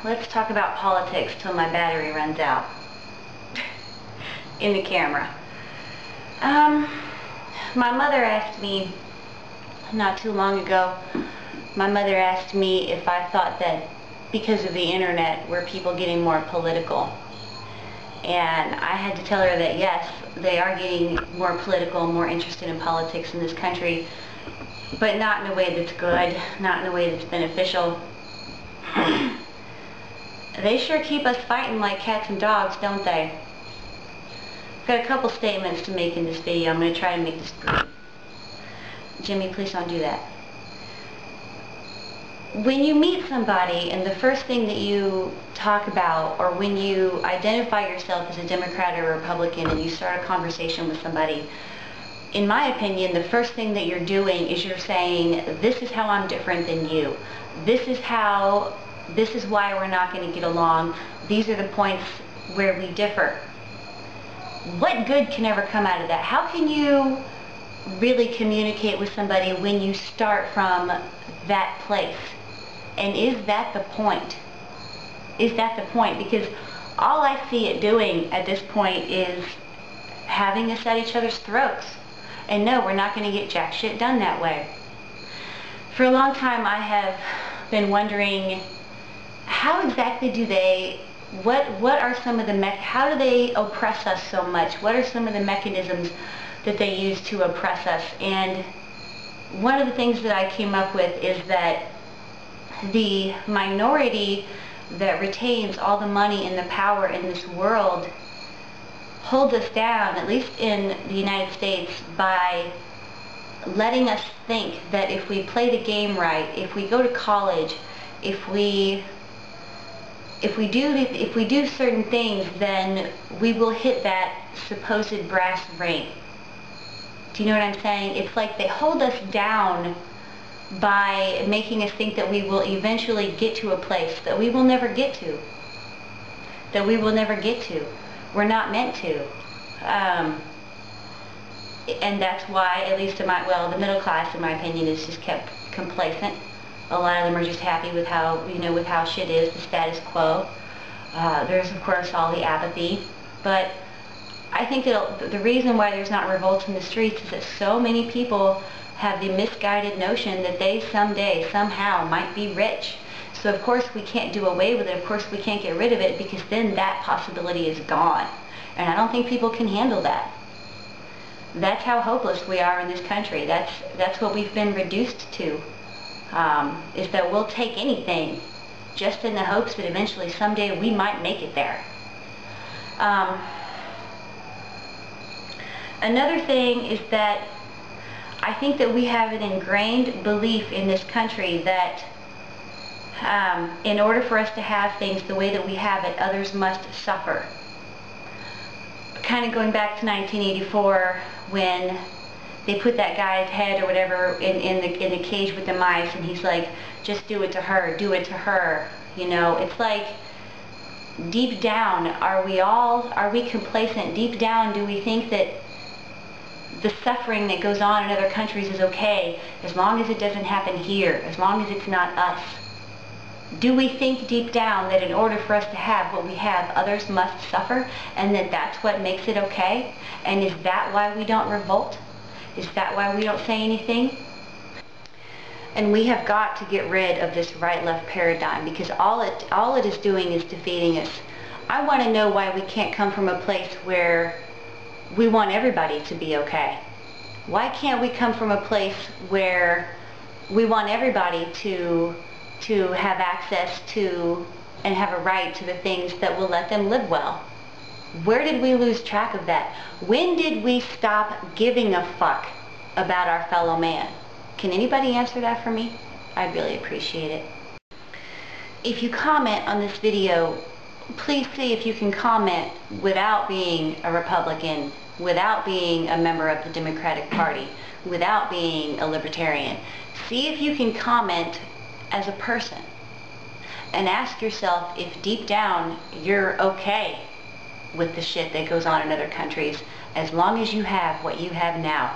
let's talk about politics till my battery runs out in the camera. My mother asked me not too long ago, my mother asked me if I thought that because of the internet were people getting more political. And I had to tell her that yes, they are getting more political, more interested in politics in this country, but not in a way that's good, not in a way that's beneficial. They sure keep us fighting like cats and dogs, don't they? I've got a couple statements to make in this video. I'm going to try to make this brief. Jimmy, please don't do that. When you meet somebody and the first thing that you talk about, or when you identify yourself as a Democrat or a Republican and you start a conversation with somebody, in my opinion, the first thing that you're doing is you're saying, this is how I'm different than you. This is why we're not going to get along. These are the points where we differ. What good can ever come out of that? How can you really communicate with somebody when you start from that place? And is that the point? Is that the point? Because all I see it doing at this point is having us at each other's throats. And no, we're not going to get jack shit done that way. For a long time I have been wondering, how exactly do they, what are some of the, how do they oppress us so much? What are some of the mechanisms that they use to oppress us? And one of the things that I came up with is that the minority that retains all the money and the power in this world holds us down, at least in the United States, by letting us think that if we play the game right, if we go to college, if we do certain things, then we will hit that supposed brass ring. Do you know what I'm saying? It's like they hold us down by making us think that we will eventually get to a place that we will never get to. That we will never get to. We're not meant to. And that's why, at least in my, well, the middle class, in my opinion, is just kept complacent. A lot of them are just happy with how, you know, with how shit is, the status quo. There's, of course, all the apathy. But I think that the reason why there's not revolts in the streets is that so many people have the misguided notion that they someday, somehow, might be rich. So of course we can't do away with it, of course we can't get rid of it, because then that possibility is gone. And I don't think people can handle that. That's how hopeless we are in this country. That's what we've been reduced to, is that we'll take anything just in the hopes that eventually someday we might make it there. Another thing is that I think that we have an ingrained belief in this country that in order for us to have things the way that we have it, others must suffer. Kind of going back to 1984 when they put that guy's head or whatever in the cage with the mice, and he's like, just do it to her, do it to her. You know, it's like, deep down, are we complacent? Deep down, do we think that the suffering that goes on in other countries is okay, as long as it doesn't happen here, as long as it's not us? Do we think deep down that in order for us to have what we have, others must suffer, and that that's what makes it okay? And is that why we don't revolt? Is that why we don't say anything? And we have got to get rid of this right-left paradigm, because all it is doing is defeating us. I want to know why we can't come from a place where we want everybody to be okay. Why can't we come from a place where we want everybody to have access to and have a right to the things that will let them live well? Where did we lose track of that? When did we stop giving a fuck about our fellow man? Can anybody answer that for me? I'd really appreciate it. If you comment on this video, please see if you can comment without being a Republican, without being a member of the Democratic Party, without being a libertarian. See if you can comment as a person and ask yourself if deep down you're okay with the shit that goes on in other countries, as long as you have what you have now.